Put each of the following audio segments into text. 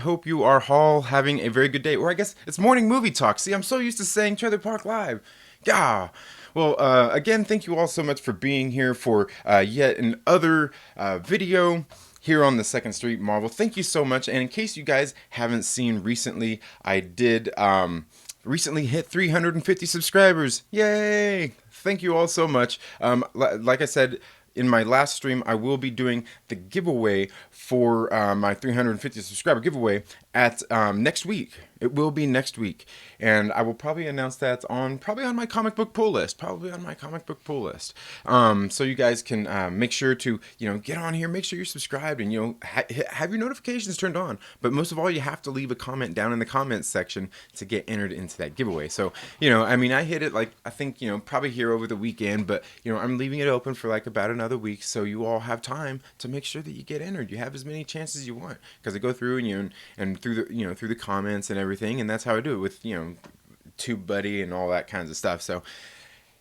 hope you are all having a very good day. Or I guess it's morning movie talk. See, I'm so used to saying Trailer Park Live. Yeah. Well, again, thank you all so much for being here for yet another video here on the Second Street Marvel. Thank you so much. And in case you guys haven't seen recently, I did recently hit 350 subscribers. Yay! Thank you all so much. Like I said, in my last stream, I will be doing the giveaway for my 350 subscriber giveaway at next week. It will be next week, and I will probably announce that probably on my comic book pull list. So you guys can make sure to get on here, make sure you're subscribed, and have your notifications turned on. But most of all, you have to leave a comment down in the comments section to get entered into that giveaway. So I hit it like I think probably here over the weekend, but I'm leaving it open for like about another week, so you all have time to make sure that you get entered. You have as many chances as you want, because I go through and through the through the comments and everything, and that's how I do it with TubeBuddy and all that kinds of stuff. So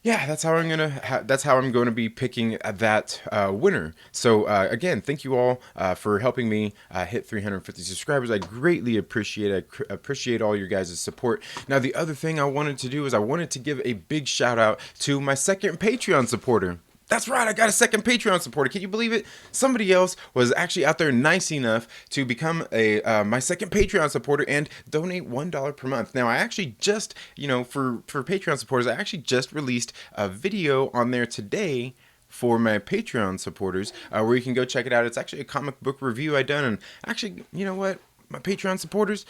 yeah, that's how I'm going to be picking that winner. So again, thank you all for helping me hit 350 subscribers. I greatly appreciate it. I appreciate all your guys' support. Now, the other thing I wanted to do is I wanted to give a big shout out to my second Patreon supporter. That's right, I got a second Patreon supporter. Can you believe it? Somebody else was actually out there nice enough to become my second Patreon supporter and donate $1 per month. Now, I actually just, for Patreon supporters, I actually just released a video on there today for my Patreon supporters where you can go check it out. It's actually a comic book review I done, and actually, you know what, my Patreon supporters,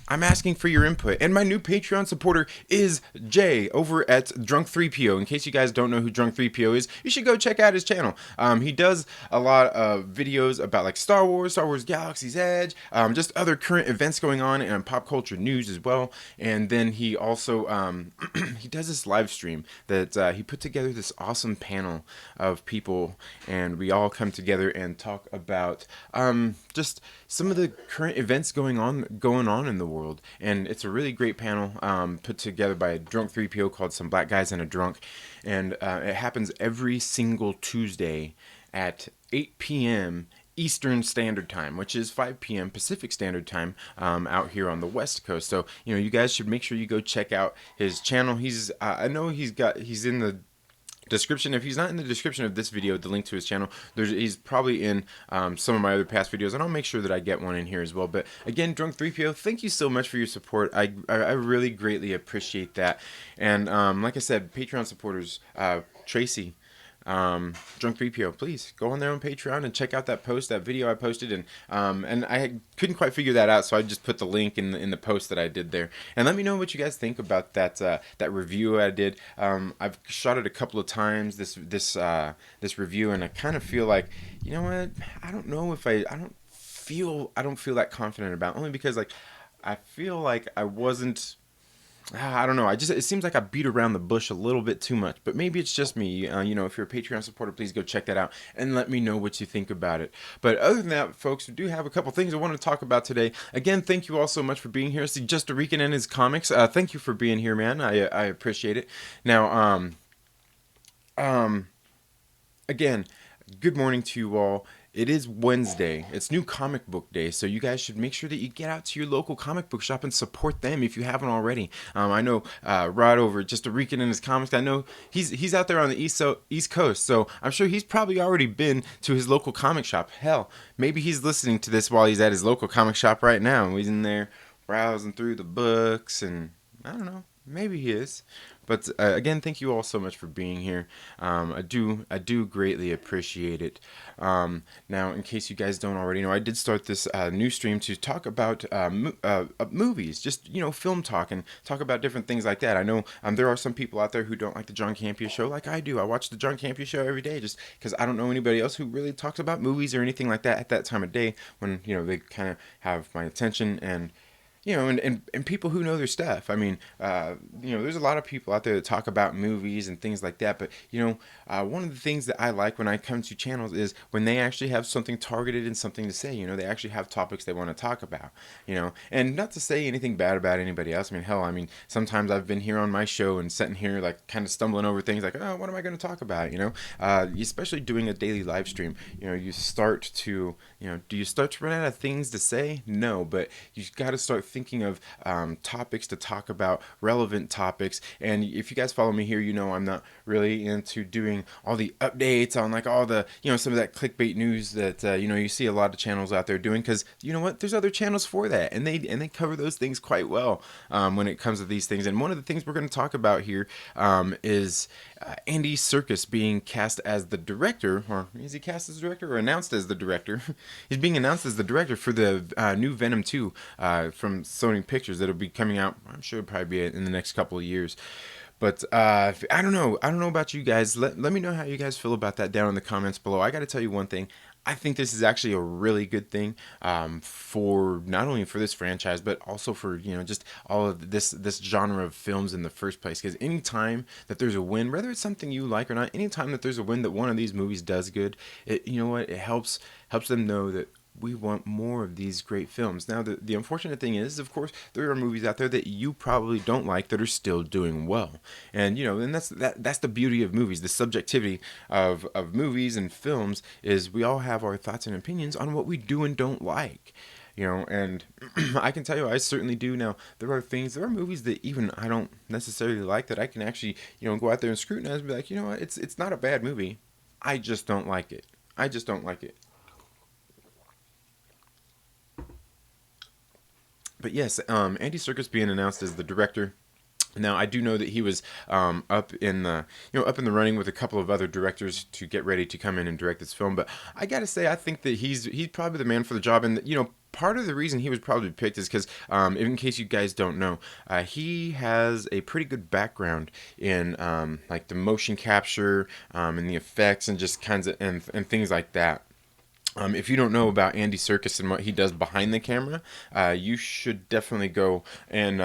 I'm asking for your input. And my new Patreon supporter is Jay over at Drunk3PO. In case you guys don't know who Drunk3PO is, you should go check out his channel. He does a lot of videos about like Star Wars Galaxy's Edge, just other current events going on and pop culture news as well. And then he also he does this live stream that he put together this awesome panel of people, and we all come together and talk about just some of the current events going on in the world. And it's a really great panel put together by a Drunk 3PO called Some Black Guys and a Drunk, and it happens every single Tuesday at 8 p.m. Eastern Standard Time, which is 5 p.m. Pacific Standard Time out here on the West Coast. So you guys should make sure you go check out his channel. He's I know he's in the description. If he's not in the description of this video, the link to his channel, he's probably in some of my other past videos, and I'll make sure that I get one in here as well. But again, Drunk 3PO, thank you so much for your support. I really greatly appreciate that. And like I said, Patreon supporters, Tracy, Drunk 3PO, please go on there on Patreon and check out that video I posted, and I couldn't quite figure that out, so I just put the link in the post that I did there. And let me know what you guys think about that review I did. I've shot it a couple of times, this review, and I kind of feel like, you know what, I don't know if I don't feel that confident about it, only because like I feel like I wasn't. I don't know. It seems like I beat around the bush a little bit too much, but maybe it's just me. If you're a Patreon supporter, please go check that out and let me know what you think about it. But other than that, folks, we do have a couple things I want to talk about today. Again, thank you all so much for being here. See, Just a Rican and his comics. Thank you for being here, man. I appreciate it. Now, again, good morning to you all. It is Wednesday. It's New Comic Book Day, so you guys should make sure that you get out to your local comic book shop and support them if you haven't already. I know Rod over Just a Rican in his comics, I know he's out there on the East Coast, so I'm sure he's probably already been to his local comic shop. Hell, maybe he's listening to this while he's at his local comic shop right now. He's in there browsing through the books, and I don't know, maybe he is. But again, thank you all so much for being here. I do greatly appreciate it. Now, in case you guys don't already know, I did start this new stream to talk about movies, just film talk, and talk about different things like that. I know there are some people out there who don't like the John Campea show like I do. I watch the John Campea show every day just because I don't know anybody else who really talks about movies or anything like that at that time of day when they kind of have my attention. And and people who know their stuff. I mean, there's a lot of people out there that talk about movies and things like that. But one of the things that I like when I come to channels is when they actually have something targeted and something to say. They actually have topics they want to talk about. And not to say anything bad about anybody else. I mean, hell, I mean, sometimes I've been here on my show and sitting here like kind of stumbling over things like, oh, what am I going to talk about? Especially doing a daily live stream. You start to, do you start to run out of things to say? No, but you got to start thinking of topics to talk about, relevant topics. And if you guys follow me here, I'm not really into doing all the updates on like all the, some of that clickbait news that, you see a lot of channels out there doing, because you know what, there's other channels for that. And they cover those things quite well when it comes to these things. And one of the things we're going to talk about here is Andy Serkis being cast as the director, or is he cast as the director or announced as the director? He's being announced as the director for the new Venom 2 from Sony Pictures that'll be coming out. I'm sure it'll probably be in the next couple of years. But I don't know. I don't know about you guys. Let me know how you guys feel about that down in the comments below. I got to tell you one thing. I think this is actually a really good thing for not only for this franchise, but also for just all of this genre of films in the first place. Because anytime that there's a win, whether it's something you like or not, anytime that there's a win that one of these movies does good, it helps them know that we want more of these great films. Now, the unfortunate thing is, of course, there are movies out there that you probably don't like that are still doing well. And, and that's the beauty of movies. The subjectivity of movies and films is we all have our thoughts and opinions on what we do and don't like. And I can tell you, I certainly do. Now, there are movies that even I don't necessarily like that I can actually, go out there and scrutinize and be like, what, it's not a bad movie. I just don't like it. I just don't like it. But yes, Andy Serkis being announced as the director. Now, I do know that he was up in the running with a couple of other directors to get ready to come in and direct this film. But I gotta say, I think that he's probably the man for the job. And part of the reason he was probably picked is because, in case you guys don't know, he has a pretty good background in like the motion capture and the effects and just kinds of and things like that. If you don't know about Andy Serkis and what he does behind the camera, you should definitely go and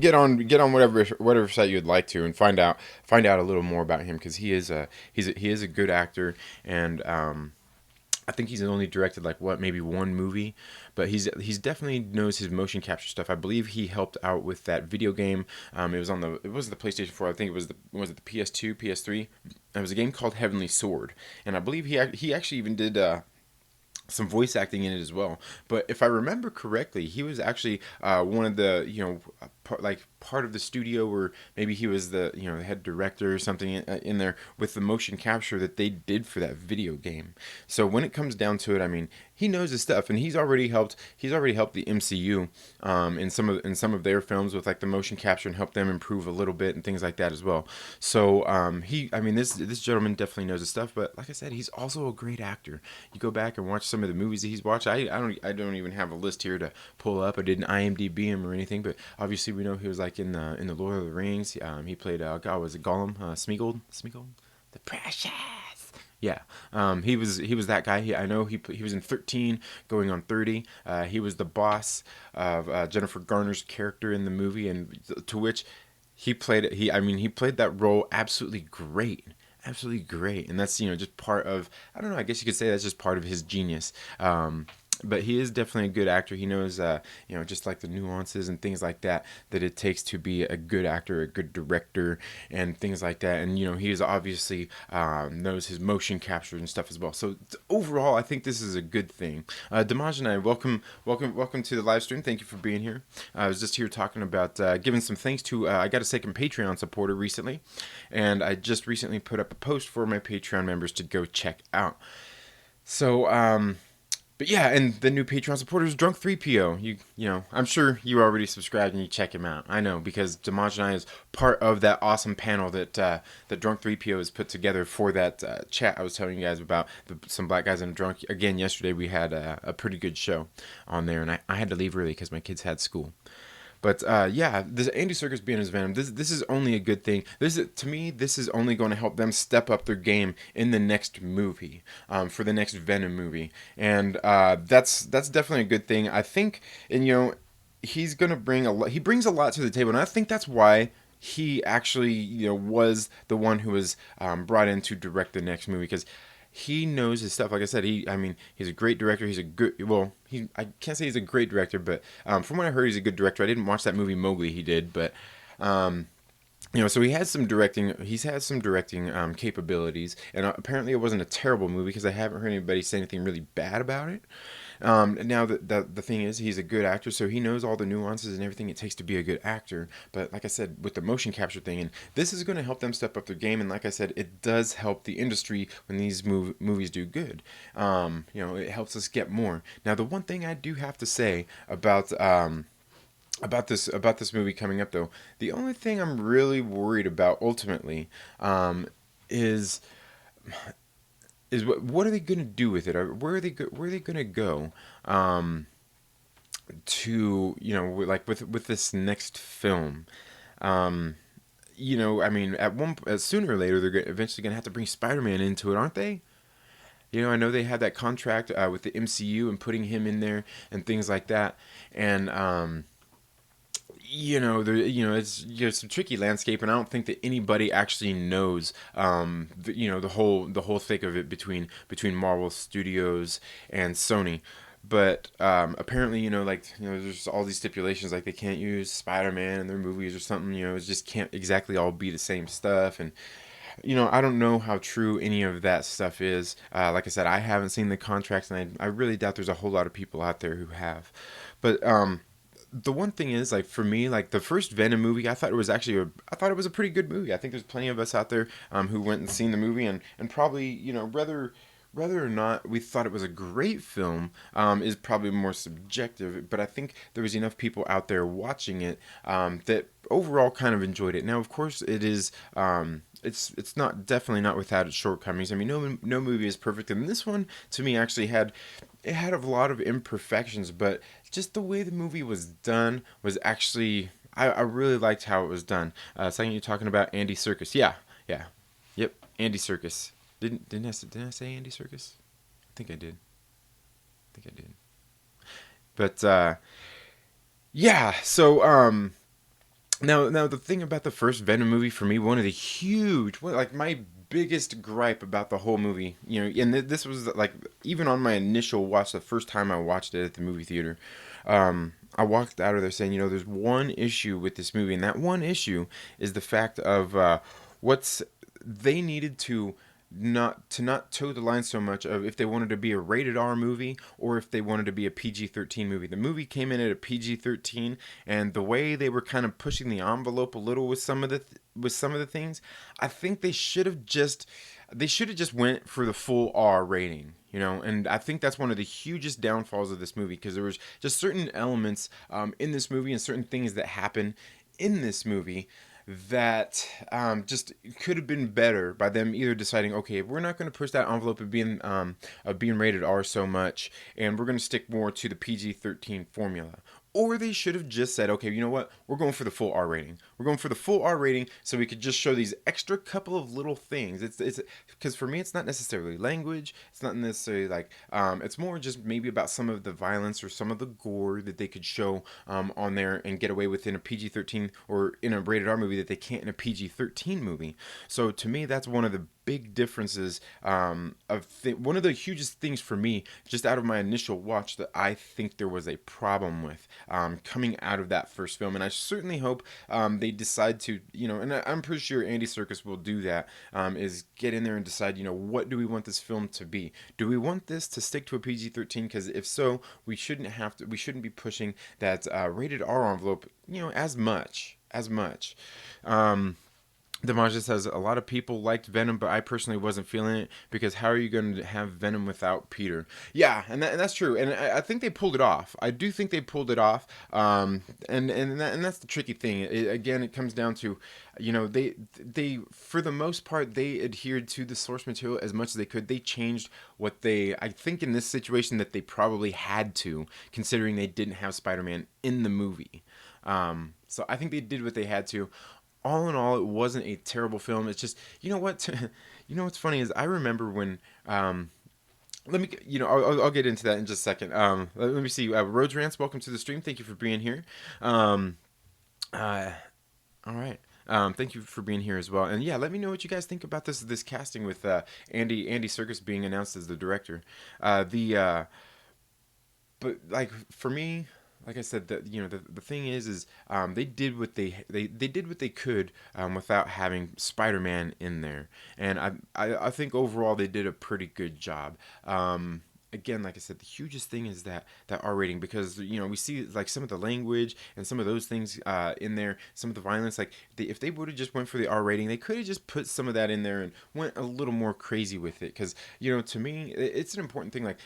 get on whatever site you'd like to and find out a little more about him, because he is a good actor. And I think he's only directed like maybe one movie, but he's definitely knows his motion capture stuff. I believe he helped out with that video game. It was the PlayStation 4. I think it was the PS2, PS3. It was a game called Heavenly Sword, and I believe he actually even did some voice acting in it as well. But if I remember correctly, he was actually one of the part of the studio, or maybe he was the the head director or something in there with the motion capture that they did for that video game. So when it comes down to it, I mean, he knows his stuff, and he's already helped the MCU in some of their films with like the motion capture and help them improve a little bit and things like that as well. So this gentleman definitely knows his stuff. But like I said, he's also a great actor. You go back and watch some of the movies that he's watched. I don't even have a list here to pull up. I didn't IMDb him or anything, but obviously we know he was like in the Lord of the Rings. He played was it Gollum? Smeagol, the Precious. Yeah, he was that guy. I know he was in 13, going on 30. He was the boss of Jennifer Garner's character in the movie, and to which he played that role absolutely great. Absolutely great. And that's just part of, I don't know, I guess you could say that's just part of his genius. But he is definitely a good actor. He knows, just like the nuances and things like that it takes to be a good actor, a good director, and things like that. And he is obviously knows his motion capture and stuff as well. So overall, I think this is a good thing. Damaj and I, welcome to the live stream. Thank you for being here. I was just here talking about giving some thanks to I got a second Patreon supporter recently, and I just recently put up a post for my Patreon members to go check out. So but yeah, and the new Patreon supporter is Drunk 3PO. I'm sure you already subscribed and you check him out. I know, because Damaj and I is part of that awesome panel that Drunk 3PO has put together for that chat I was telling you guys about, some black guys and a drunk. Again, yesterday we had a pretty good show on there, and I had to leave early because my kids had school. But this Andy Serkis being as Venom, this is only a good thing. To me, this is only going to help them step up their game in the next movie, for the next Venom movie, and that's definitely a good thing. I think, and he's gonna bring a lot. He brings a lot to the table, and I think that's why he actually, was the one who was brought in to direct the next movie because he knows his stuff. Like I said, I mean, he's a great director. He's a good, well, I can't say he's a great director, but from what I heard, he's a good director. I didn't watch that movie Mowgli he did, but um, so he has some directing. He's had some directing capabilities, and apparently it wasn't a terrible movie because I haven't heard anybody say anything really bad about it. Now the thing is, he's a good actor, so he knows all the nuances and everything it takes to be a good actor. But like I said, with the motion capture thing, and this is going to help them step up their game. And like I said, it does help the industry when these movies do good. It helps us get more. Now, the one thing I do have to say about this movie coming up though, the only thing I'm really worried about ultimately is what are they going to do with it? Where are they going to go to like with this next film? Um, I mean, sooner or later they're eventually going to have to bring Spider-Man into it, aren't they? I know they had that contract with the MCU and putting him in there and things like that, and it's a tricky landscape, and I don't think that anybody actually knows, the whole thick of it between Marvel Studios and Sony. But apparently, there's all these stipulations, like they can't use Spider-Man in their movies or something. It just can't exactly all be the same stuff, and I don't know how true any of that stuff is. Like I said, I haven't seen the contracts, and I really doubt there's a whole lot of people out there who have. But the one thing is, like for me, like the first Venom movie, I thought it was a pretty good movie. I think there's plenty of us out there who went and seen the movie, and probably whether or not we thought it was a great film is probably more subjective. But I think there was enough people out there watching it that overall kind of enjoyed it. Now, of course, it is. It's not definitely not without its shortcomings. I mean, no movie is perfect, and this one to me actually had a lot of imperfections, but just the way the movie was done was actually I really liked how it was done. Second, you're talking about Andy Serkis. Yeah, yeah, yep, Andy Serkis. Didn't I say Andy Serkis? I think I did. I think I did. But yeah, so now the thing about the first Venom movie for me, one of the like my biggest gripe about the whole movie, and this was like even on my initial watch, the first time I watched it at the movie theater, I walked out of there saying, there's one issue with this movie, and that one issue is the fact of what's they needed to not toe the line so much of if they wanted to be a rated R movie or if they wanted to be a PG-13 movie. The movie came in at a PG-13, and the way they were kind of pushing the envelope a little with some of the things, I think they should have just went for the full R rating. And I think that's one of the hugest downfalls of this movie, because there was just certain elements in this movie and certain things that happen in this movie that just could have been better by them either deciding, okay, we're not going to push that envelope of being rated R so much, and we're going to stick more to the PG-13 formula. Or they should have just said, okay, you know what? We're going for the full R rating. We're going for the full R rating so we could just show these extra couple of little things. It's because for me, it's not necessarily language. It's not necessarily like it's more just maybe about some of the violence or some of the gore that they could show on there and get away with in a PG-13 or in a rated R movie that they can't in a PG-13 movie. So to me, that's one of the big differences one of the hugest things for me just out of my initial watch that I think there was a problem with coming out of that first film. And I certainly hope they decide to, and I'm pretty sure Andy Serkis will do that, is get in there and decide, what do we want this film to be? Do we want this to stick to a PG-13? Because if so, we shouldn't be pushing that rated R envelope, as much. Damaja says a lot of people liked Venom, but I personally wasn't feeling it because how are you going to have Venom without Peter? Yeah, and that's true, and I think they pulled it off. I do think they pulled it off, and that's the tricky thing. Again, it comes down to, they for the most part they adhered to the source material as much as they could. They changed I think in this situation that they probably had to, considering they didn't have Spider-Man in the movie. So I think they did what they had to. All in all, it wasn't a terrible film. It's just, you know what? You know what's funny is I remember when let me, I'll get into that in just a second. Let me see. Roads Rants, welcome to the stream. Thank you for being here. Um, uh, all right. Thank you for being here as well. And yeah, let me know what you guys think about this casting with Andy Serkis being announced as the director. The But like for me, like I said, the thing is they did what they did what they could without having Spider-Man in there, and I think overall they did a pretty good job. Again, like I said, the hugest thing is that R rating, because we see like some of the language and some of those things in there, some of the violence. Like if they would have just went for the R rating, they could have just put some of that in there and went a little more crazy with it. Because to me, it's an important thing. Like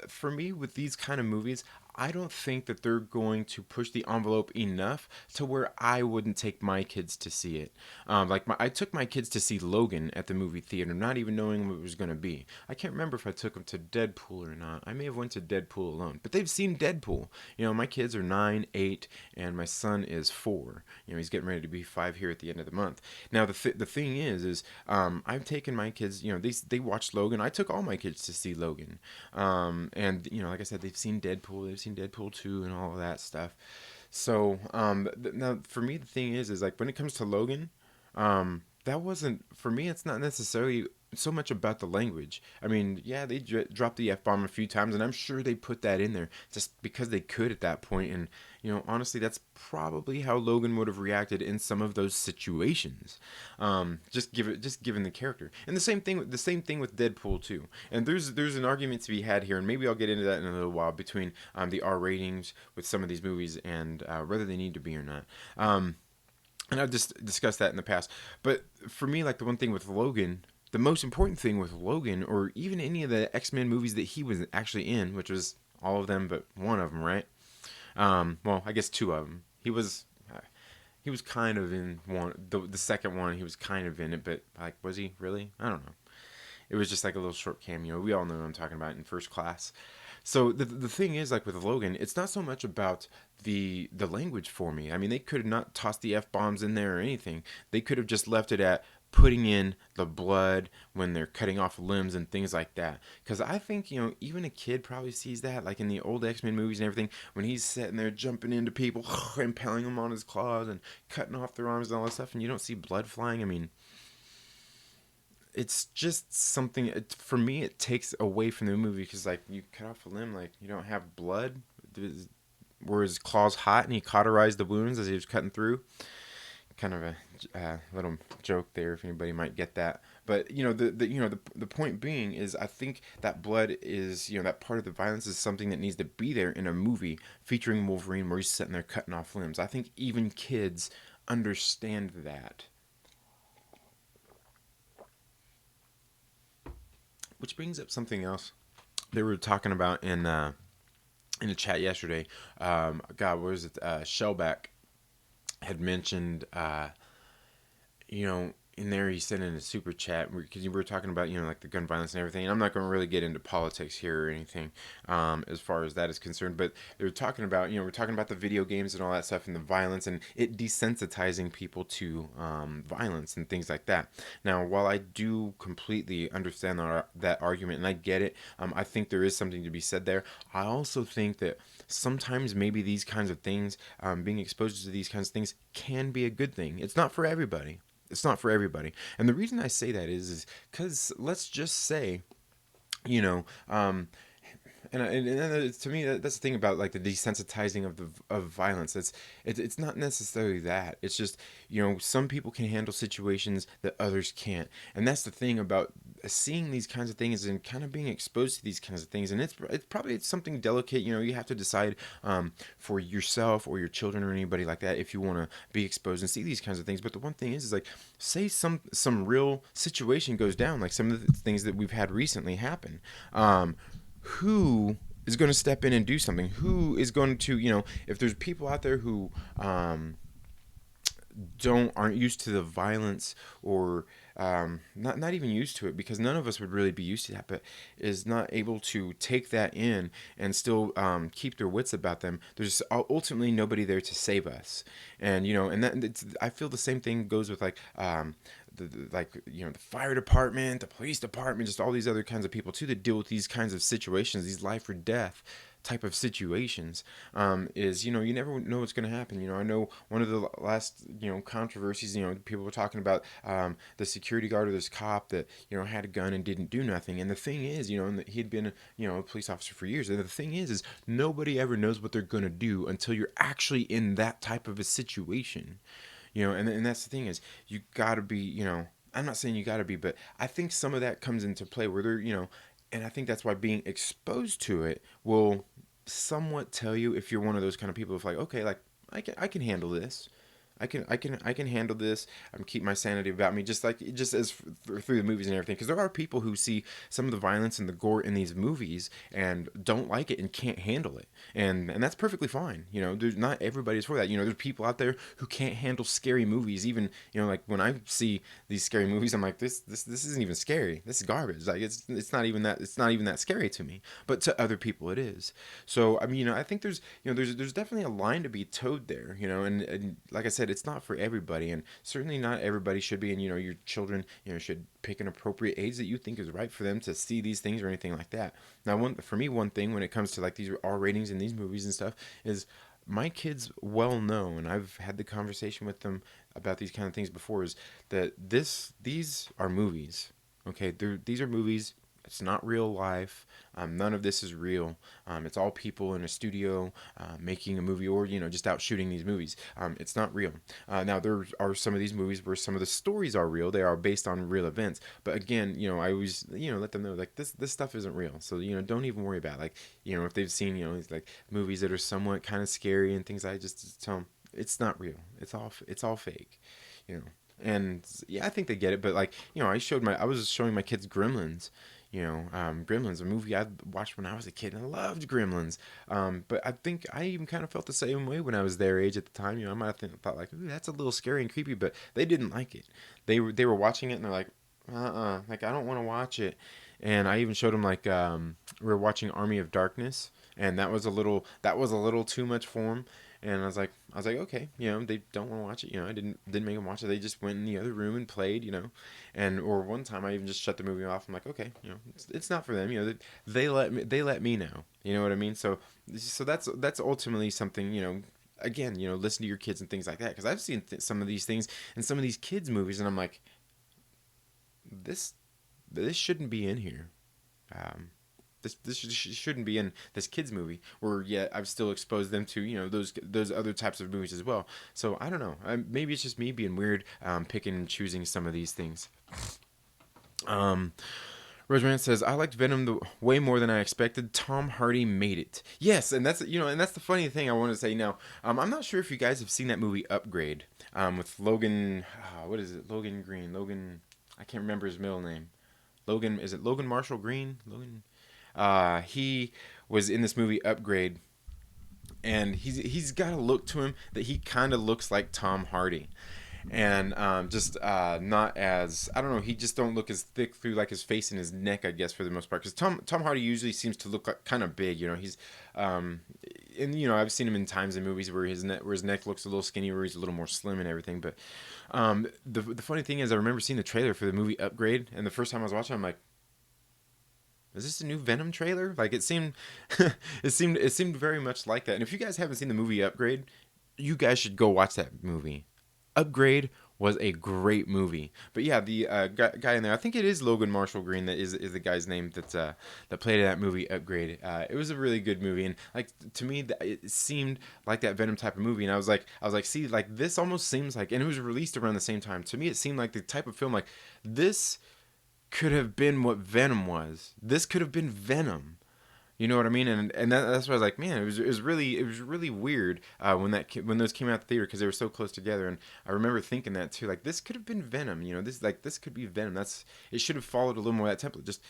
for me with these kind of movies, I don't think that they're going to push the envelope enough to where I wouldn't take my kids to see it. I took my kids to see Logan at the movie theater, not even knowing what it was going to be. I can't remember if I took them to Deadpool or not. I may have went to Deadpool alone, but they've seen Deadpool. My kids are 9, 8, and my son is 4. He's getting ready to be 5 here at the end of the month. Now the thing is I've taken my kids. They watched Logan. I took all my kids to see Logan, and like I said, they've seen Deadpool. They've seen Deadpool 2 and all of that stuff. So now for me, the thing is like when it comes to Logan, that wasn't for me. It's not necessarily so much about the language. I mean, yeah, they dropped the F-bomb a few times, and I'm sure they put that in there just because they could at that point. And honestly, that's probably how Logan would have reacted in some of those situations. Just given the character, and the same thing with Deadpool too. And there's an argument to be had here, and maybe I'll get into that in a little while, between the R ratings with some of these movies and whether they need to be or not. And I've just discussed that in the past. But for me, like the one thing with Logan, the most important thing with Logan, or even any of the X-Men movies that he was actually in, which was all of them but one of them, right? Well, I guess two of them. He was kind of in one. The second one, he was kind of in it, but like, was he really? I don't know. It was just like a little short cameo. We all know what I'm talking about, in First Class. So the thing is, like with Logan, it's not so much about the language for me. I mean, they could have not tossed the F bombs in there or anything. They could have just left it at putting in the blood when they're cutting off limbs and things like that. Because I think, even a kid probably sees that, like in the old X-Men movies and everything, when he's sitting there jumping into people, impaling them on his claws and cutting off their arms and all that stuff, and you don't see blood flying. I mean, it's just something, for me, it takes away from the movie, because like you cut off a limb, like you don't have blood. Were his claws hot and he cauterized the wounds as he was cutting through? Kind of a little joke there, if anybody might get that. But the point being is, I think that blood is, that part of the violence is something that needs to be there in a movie featuring Wolverine, where he's sitting there cutting off limbs. I think even kids understand that. Which brings up something else they were talking about in the chat yesterday. God, what was it? Shellback had mentioned, in there he sent in a super chat, because we were talking about, like the gun violence and everything. And I'm not going to really get into politics here or anything, as far as that is concerned. But they were talking about, we're talking about the video games and all that stuff and the violence and it desensitizing people to violence and things like that. Now, while I do completely understand that argument and I get it, I think there is something to be said there. I also think that sometimes maybe these kinds of things, being exposed to these kinds of things, can be a good thing. It's not for everybody. It's not for everybody. And the reason I say that is because let's just say, you know, and to me, that's the thing about like the desensitizing of violence. It's not necessarily that. It's just, some people can handle situations that others can't, and that's the thing about seeing these kinds of things and kind of being exposed to these kinds of things. And it's something delicate. You have to decide for yourself or your children or anybody like that if you want to be exposed and see these kinds of things. But the one thing is like, say some real situation goes down, like some of the things that we've had recently happen. Who is going to step in and do something? Who is going to, if there's people out there who aren't used to the violence or not even used to it, because none of us would really be used to that, but is not able to take that in and still keep their wits about them. There's ultimately nobody there to save us, and and I feel the same thing goes with like the fire department, the police department, just all these other kinds of people too that deal with these kinds of situations, these life or death type of situations. Is you never know what's going to happen. I know one of the last controversies, people were talking about the security guard or this cop that had a gun and didn't do nothing. And the thing is, and he'd been a police officer for years. And the thing is nobody ever knows what they're going to do until you're actually in that type of a situation. And that's the thing is you got to be, I'm not saying you got to be, but I think some of that comes into play where they're, and I think that's why being exposed to it will somewhat tell you if you're one of those kind of people of like, okay, like I can handle this. I can handle this. I'm keep my sanity about me, just as through the movies and everything. Because there are people who see some of the violence and the gore in these movies and don't like it and can't handle it, and that's perfectly fine. There's not everybody's for that. There's people out there who can't handle scary movies. Even like when I see these scary movies, I'm like, this isn't even scary. This is garbage. Like it's not even that scary to me, but to other people it is. So I mean, I think there's definitely a line to be towed there. And like I said, it's not for everybody, and certainly not everybody should be. And your children, should pick an appropriate age that you think is right for them to see these things or anything like that. Now, one thing when it comes to like these R ratings in these movies and stuff is my kids well know, and I've had the conversation with them about these kind of things before, is that these are movies. Okay, these are movies. It's not real life. None of this is real. It's all people in a studio making a movie, or just out shooting these movies. It's not real. Now there are some of these movies where some of the stories are real. They are based on real events. But again, I always let them know like this stuff isn't real. So don't even worry about it. Like if they've seen these like movies that are somewhat kind of scary and things, I just tell them it's not real. It's all fake. And yeah, I think they get it. But like I was showing my kids Gremlins. Gremlins, a movie I watched when I was a kid, and I loved Gremlins. But I think I even kind of felt the same way when I was their age at the time. I might have thought like, ooh, that's a little scary and creepy, but they didn't like it. They were watching it and they're like, like I don't want to watch it. And I even showed them like we were watching Army of Darkness, and that was a little too much for them. And I was like, okay, they don't want to watch it. I didn't make them watch it. They just went in the other room and played, or one time I even just shut the movie off. I'm like, okay, it's not for them. They let me know. You know what I mean? So that's ultimately something. Again, listen to your kids and things like that. Because I've seen some of these things in some of these kids movies, and I'm like, this shouldn't be in here. Um, this shouldn't be in this kids movie, where yet I've still exposed them to those other types of movies as well. So I don't know. Maybe it's just me being weird, picking and choosing some of these things. Um, Roseman says, I liked Venom way more than I expected. Tom Hardy made it. Yes, and that's the funny thing I want to say now. I'm not sure if you guys have seen that movie Upgrade, with Logan. What is it? Logan Green. Logan. I can't remember his middle name. Logan. Is it Logan Marshall Green? Logan. He was in this movie Upgrade, and he's got a look to him that he kind of looks like Tom Hardy, and just not as, I don't know, he just don't look as thick through like his face and his neck, I guess, for the most part, because Tom Hardy usually seems to look like kind of big. He's and I've seen him in times in movies where his neck looks a little skinny, where he's a little more slim and everything. But the funny thing is, I remember seeing the trailer for the movie Upgrade, and the first time I was watching, I'm like, is this a new Venom trailer? Like it seemed, it seemed very much like that. And if you guys haven't seen the movie Upgrade, you guys should go watch that movie. Upgrade was a great movie. But yeah, the guy in there, I think it is Logan Marshall Green that is the guy's name that played in that movie Upgrade. It was a really good movie, and like to me, it seemed like that Venom type of movie. And I was like, see, like this almost seems like, and it was released around the same time. To me, it seemed like the type of film like this could have been what Venom was. This could have been Venom. You know what I mean? And that's why I was like, man, it was really weird when those came out the theater, because they were so close together. And I remember thinking that too, like this could have been Venom. This could be Venom. It should have followed a little more of that template. Just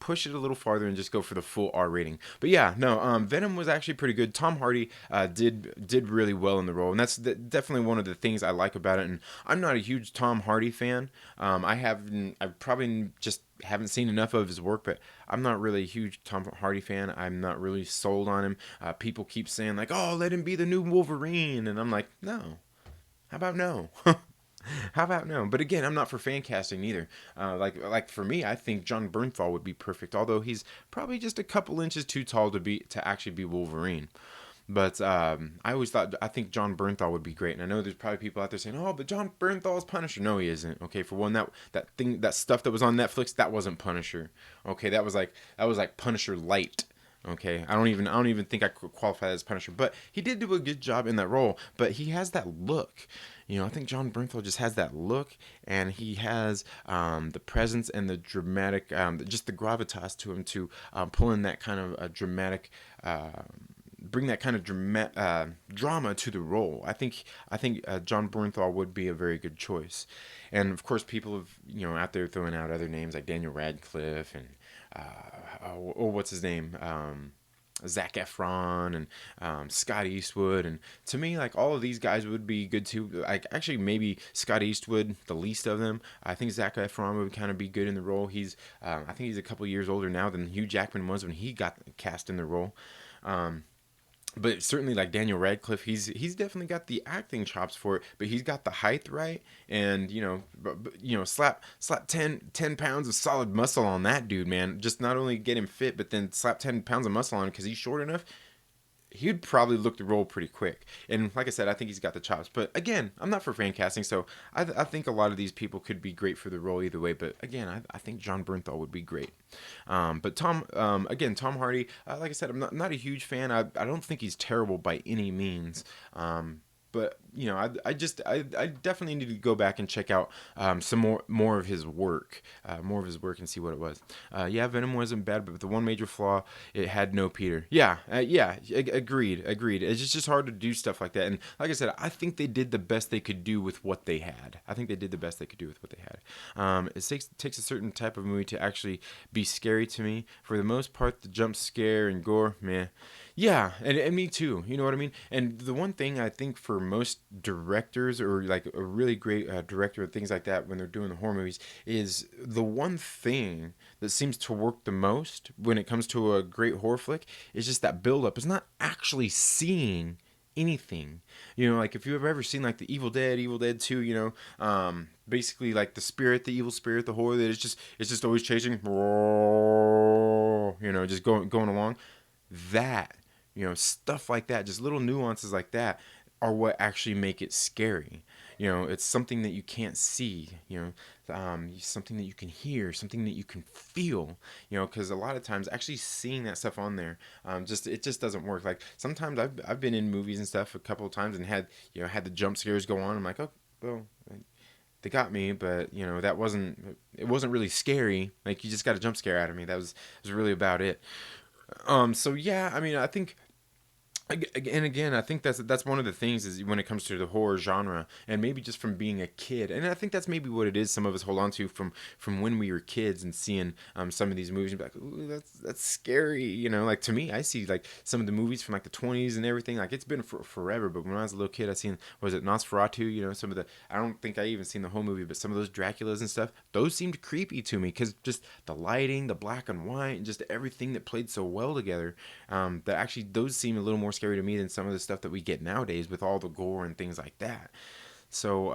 push it a little farther and just go for the full R rating. But yeah, no, Venom was actually pretty good. Tom Hardy did really well in the role, and that's definitely one of the things I like about it. And I'm not a huge Tom Hardy fan. I probably just haven't seen enough of his work, but I'm not really a huge Tom Hardy fan. I'm not really sold on him. People keep saying like, "Oh, let him be the new Wolverine," and I'm like, no. How about no? How about no? But again, I'm not for fan casting either. Like for me, I think John Bernthal would be perfect. Although he's probably just a couple inches too tall to actually be Wolverine. But I think John Bernthal would be great. And I know there's probably people out there saying, "Oh, but John Bernthal's Punisher." No, he isn't. Okay, for one, that stuff that was on Netflix, that wasn't Punisher. Okay, that was like Punisher light. Okay, I don't even think I could qualify as Punisher, but he did do a good job in that role. But he has that look, I think John Bernthal just has that look, and he has the presence and the dramatic, just the gravitas to him to pull in that kind of a dramatic. Bring that kind of drama to the role. I think John Bernthal would be a very good choice, and of course people have out there throwing out other names like Daniel Radcliffe and what's his name, Zac Efron and Scott Eastwood, and to me, like all of these guys would be good too. Like actually, maybe Scott Eastwood, the least of them. I think Zac Efron would kind of be good in the role. I think he's a couple years older now than Hugh Jackman was when he got cast in the role. But certainly like Daniel Radcliffe, he's definitely got the acting chops for it, but he's got the height right, and slap 10 pounds of solid muscle on that dude, man. Just not only get him fit, but then slap 10 pounds of muscle on him because he's short enough. He'd probably look the role pretty quick. And like I said, I think he's got the chops. But again, I'm not for fan casting, so I think a lot of these people could be great for the role either way. But again, I think John Bernthal would be great. But Tom Hardy, like I said, I'm not a huge fan. I don't think he's terrible by any means. But I definitely need to go back and check out some more of his work, and see what it was. Yeah, Venom wasn't bad, but the one major flaw, it had no Peter. Yeah, agreed. It's just hard to do stuff like that. And like I said, I think they did the best they could do with what they had. It takes a certain type of movie to actually be scary to me. For the most part, the jump scare and gore, meh. Yeah, and me too. You know what I mean? And the one thing I think for most directors, or like a really great director and things like that, when they're doing the horror movies, is the one thing that seems to work the most when it comes to a great horror flick is just that build up. It's not actually seeing anything. Like if you've ever seen like the Evil Dead 2, basically like the evil spirit, the horror that it's just always chasing, just going along. That, stuff like that, just little nuances like that are what actually make it scary. It's something that you can't see, something that you can hear, something that you can feel, because a lot of times actually seeing that stuff on there, it just doesn't work. Like sometimes I've been in movies and stuff a couple of times and had the jump scares go on. I'm like, oh, well, they got me, but it wasn't really scary. Like you just got a jump scare out of me. Was really about it. So yeah, I mean, I think, and again, I think that's one of the things is when it comes to the horror genre, and maybe just from being a kid, and I think that's maybe what it is. Some of us hold on to from when we were kids and seeing some of these movies and be like, ooh, that's scary. Like to me, I see like some of the movies from like the 20s and everything. Like it's been forever, but when I was a little kid, I seen, was it Nosferatu? Some of the, I don't think I even seen the whole movie, but some of those Draculas and stuff, those seemed creepy to me because just the lighting, the black and white, and just everything that played so well together. That actually those seem a little more scary to me than some of the stuff that we get nowadays with all the gore and things like that. So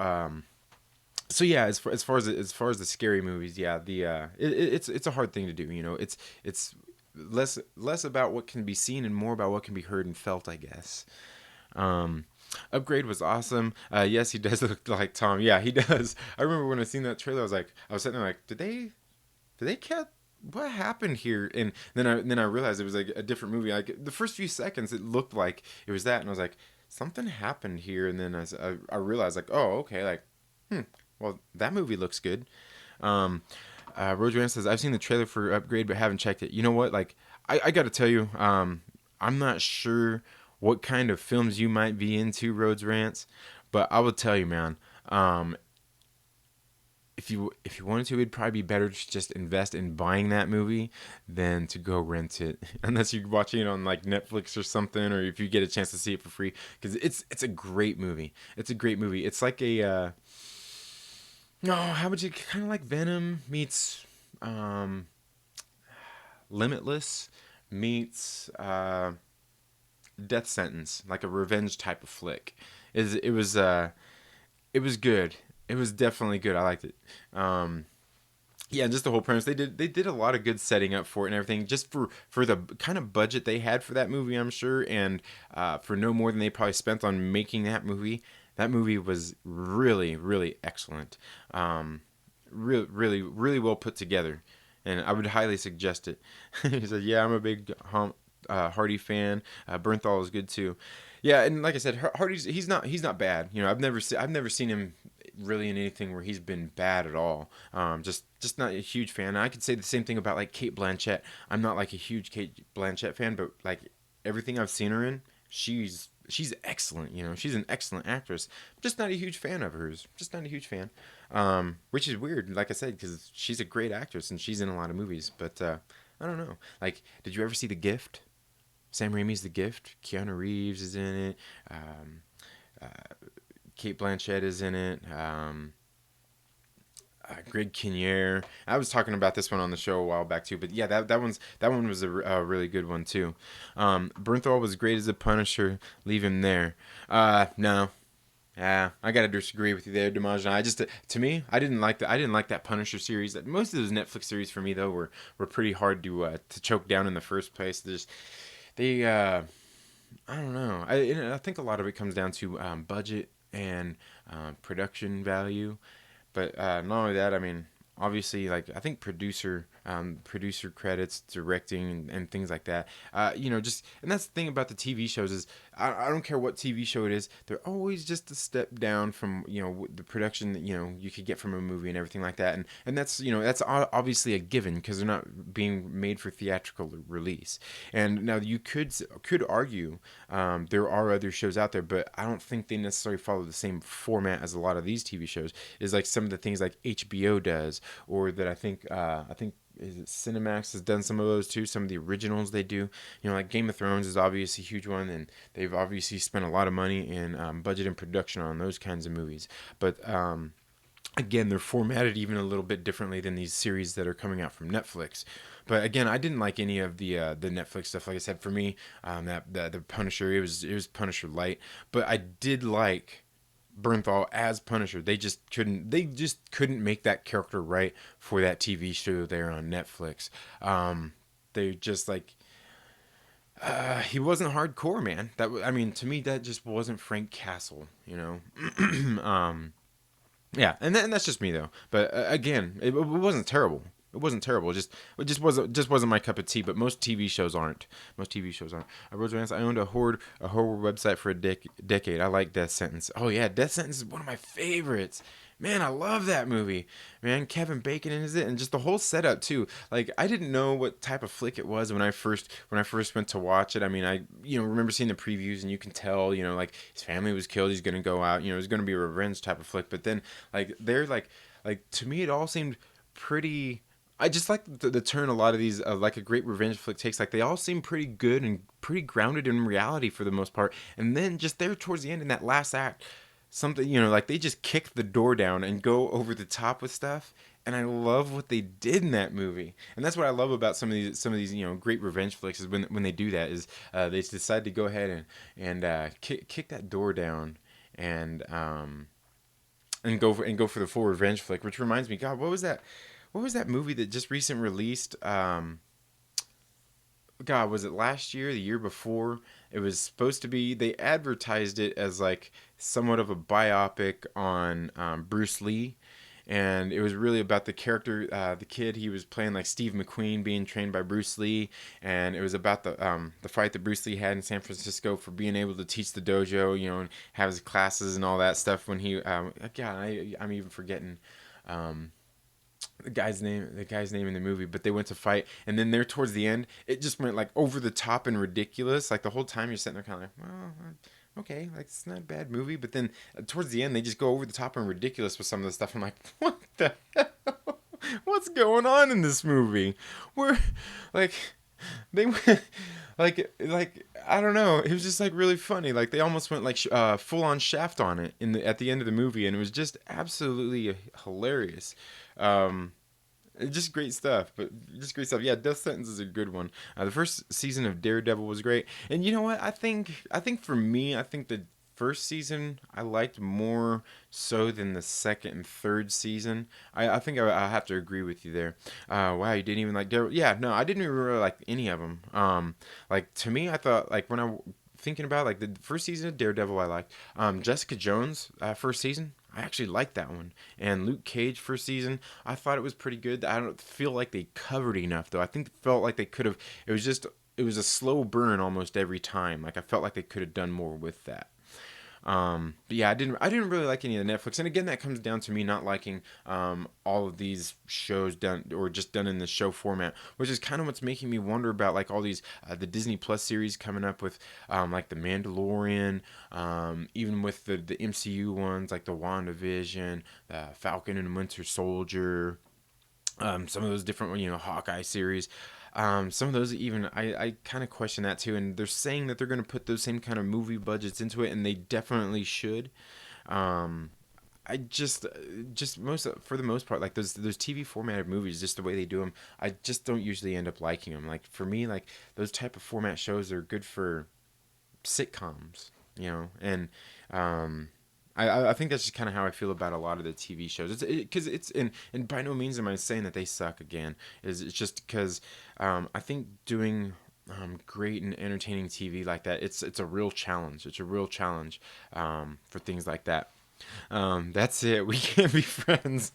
yeah, as far as the scary movies, yeah, it's a hard thing to do. It's less about what can be seen and more about what can be heard and felt, I guess. Upgrade was awesome. Yes, he does look like Tom. Yeah, he does. I remember when I seen that trailer, I was sitting there like, did they cut? What happened here? And then I realized it was like a different movie. Like the first few seconds, it looked like it was that, and I was like, something happened here. And then I realized like, oh, okay, like, well, that movie looks good. Roadrunner says, I've seen the trailer for Upgrade, but haven't checked it. You know what? Like, I got to tell you, I'm not sure what kind of films you might be into, Rhodes Rants, but I will tell you, man. Um, if you wanted to, it'd probably be better to just invest in buying that movie than to go rent it, unless you're watching it on like Netflix or something, or if you get a chance to see it for free, because it's a great movie. It's a great movie. It's like a no, how would you kind of like Venom meets um, Limitless meets Death Sentence, like a revenge type of flick. Is it was good. It was definitely good. I liked it. Yeah, just the whole premise. They did a lot of good setting up for it and everything, just for the kind of budget they had for that movie, I'm sure, and for no more than they probably spent on making that movie. That movie was really, really excellent. Really, really, really well put together, and I would highly suggest it. He said, "Yeah, I'm a big Hardy fan. Bernthal is good too." Yeah, and like I said, Hardy's he's not bad. You know, I've never seen him really in anything where he's been bad at all. Just not a huge fan. I could say the same thing about like Kate Blanchett. I'm not like a huge Kate Blanchett fan, but like everything I've seen her in, she's excellent. You know, she's an excellent actress. I'm just not a huge fan of hers. Just not a huge fan. Which is weird, like I said, because she's a great actress and she's in a lot of movies. But I don't know. Like, did you ever see The Gift? Sam Raimi's The Gift. Keanu Reeves is in it. Kate Blanchett is in it. Greg Kinnear. I was talking about this one on the show a while back too, but yeah, that one was a really good one too. Bernthal was great as a Punisher. Leave him there. No. Yeah, I gotta disagree with you there, Dimajan. I just, to me, I didn't like that Punisher series. Most of those Netflix series for me though were pretty hard to choke down in the first place. They I don't know. I think a lot of it comes down to budget and production value. But not only that, I mean, obviously, like I think producer credits, directing, and things like that. Just and that's the thing about the TV shows is I don't care what TV show it is, they're always just a step down from the production that you could get from a movie and everything like that. And that's obviously a given because they're not being made for theatrical release. And now you could argue there are other shows out there, but I don't think they necessarily follow the same format as a lot of these TV shows. Is like some of the things like HBO does, or that I think is it Cinemax has done some of those too. Some of the originals they do, like Game of Thrones is obviously a huge one, and they've obviously spent a lot of money in budget and production on those kinds of movies. But again, they're formatted even a little bit differently than these series that are coming out from Netflix. But again, I didn't like any of the Netflix stuff. Like I said, for me, that the Punisher, it was Punisher light. But I did like Bernthal as Punisher. They just couldn't make that character right for that TV show there on Netflix. They just like he wasn't hardcore, man. I mean, to me, that just wasn't Frank Castle, Yeah, and that's just me though. But again, it wasn't terrible. It wasn't terrible. It just wasn't my cup of tea. But most TV shows aren't. Most TV shows aren't. I owned a horror website for a decade. I like Death Sentence. Oh yeah, Death Sentence is one of my favorites. Man, I love that movie. Man, Kevin Bacon is it, and just the whole setup too. Like I didn't know what type of flick it was when I first went to watch it. I mean, I remember seeing the previews, and you can tell, like his family was killed. He's gonna go out. It's gonna be a revenge type of flick. But then, like to me, it all seemed pretty. I just like the turn a lot of these, like a great revenge flick takes. Like they all seem pretty good and pretty grounded in reality for the most part. And then just there towards the end in that last act, something like they just kick the door down and go over the top with stuff. And I love what they did in that movie. And that's what I love about some of these great revenge flicks is when they do that is they decide to go ahead and kick that door down and go for the full revenge flick. Which reminds me, God, what was that? What was that movie that just recently released? God, was it last year, the year before? It was supposed to be. They advertised it as like somewhat of a biopic on Bruce Lee, and it was really about the character, the kid. He was playing like Steve McQueen, being trained by Bruce Lee, and it was about the fight that Bruce Lee had in San Francisco for being able to teach the dojo, and have his classes and all that stuff. When he, I'm even forgetting. The guy's name in the movie, but they went to fight, and then there towards the end, it just went like over the top and ridiculous. Like the whole time you're sitting there kind of like, well, okay, like it's not a bad movie, but then towards the end they just go over the top and ridiculous with some of the stuff. I'm like, what The hell? What's going on in this movie? We're like they went like I don't know. It was just like really funny. Like they almost went like full on Shaft on it in the at the end of the movie, and it was just absolutely hilarious. Um, just great stuff, but just great stuff. Yeah, Death Sentence is a good one. The first season of Daredevil was great, and you know what? I think for me, I think the first season I liked more so than the second and third season. I think I have to agree with you there. Wow, you didn't even like Daredevil? Yeah, no, I didn't even really like any of them. Like to me, I thought like when I thinking about like the first season of Daredevil, I liked. Jessica Jones first season. I actually liked that one. And Luke Cage first season, I thought it was pretty good. I don't feel like they covered enough though. I think it felt like they could have. It was a slow burn almost every time. Like I felt like they could have done more with that. But yeah, I didn't really like any of the Netflix, and again, that comes down to me not liking all of these shows done or just done in the show format, which is kind of what's making me wonder about like all these the Disney Plus series coming up with like the Mandalorian, even with the MCU ones like the WandaVision, Falcon and Winter Soldier, some of those different Hawkeye series. Some of those even I kind of question that too, and they're saying that they're going to put those same kind of movie budgets into it, and they definitely should. Um, I just most for the most part, like those TV formatted movies, just the way they do them, I just don't usually end up liking them. Like for me, like those type of format shows are good for sitcoms, and um, I think that's just kind of how I feel about a lot of the TV shows. It's because and by no means am I saying that they suck again. It's just because I think doing great and entertaining TV like that, it's a real challenge. It's a real challenge for things like that. That's it. We can't be friends.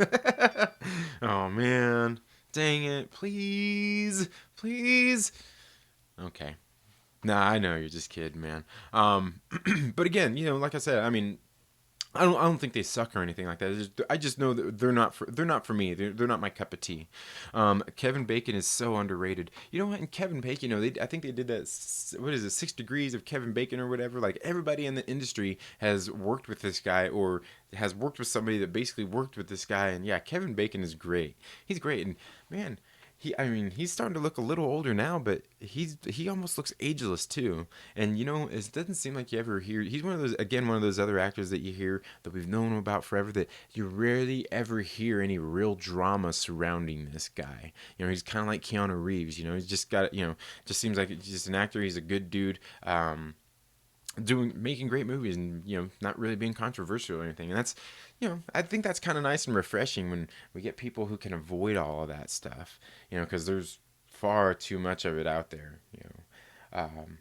Oh man, dang it! Please, please. Okay. Nah, I know you're just kidding, man. But again, like I said, I mean, I don't think they suck or anything like that. I just know that they're not for me. They're not my cup of tea. Kevin Bacon is so underrated. You know what? And Kevin Bacon, I think they did that. What is it? 6 Degrees of Kevin Bacon or whatever. Like everybody in the industry has worked with this guy or has worked with somebody that basically worked with this guy. And yeah, Kevin Bacon is great. He's great. And man, I mean, he's starting to look a little older now, but he almost looks ageless too. And it doesn't seem like you ever hear. He's one of those other actors that you hear that we've known about forever that you rarely ever hear any real drama surrounding this guy. He's kind of like Keanu Reeves. He's just got just seems like he's just an actor. He's a good dude. Making great movies and not really being controversial or anything, and that's I think that's kind of nice and refreshing when we get people who can avoid all of that stuff, because there's far too much of it out there. um,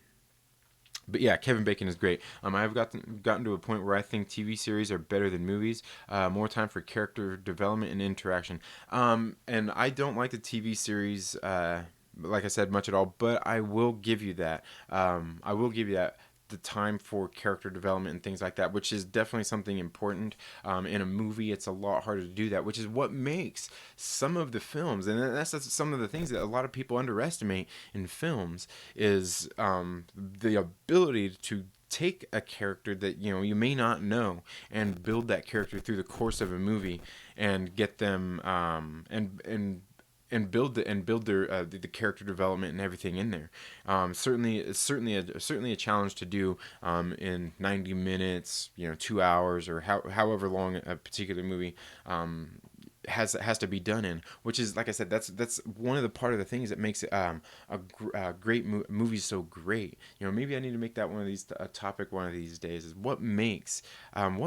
but yeah, Kevin Bacon is great. I've gotten to a point where I think TV series are better than movies. More time for character development and interaction. And I don't like the TV series, like I said, much at all. But I will give you that. I will give you that the time for character development and things like that, which is definitely something important. In a movie, it's a lot harder to do that, which is what makes some of the films, and that's some of the things that a lot of people underestimate in films, is the ability to take a character that you may not know and build that character through the course of a movie and get them and build their the character development and everything in there. Certainly a challenge to do in 90 minutes, 2 hours, or however long a particular movie has to be done in, which is, like I said, that's one of the part of the things that makes it a great movie so great. Maybe I need to make that one of these a topic one of these days, is what makes and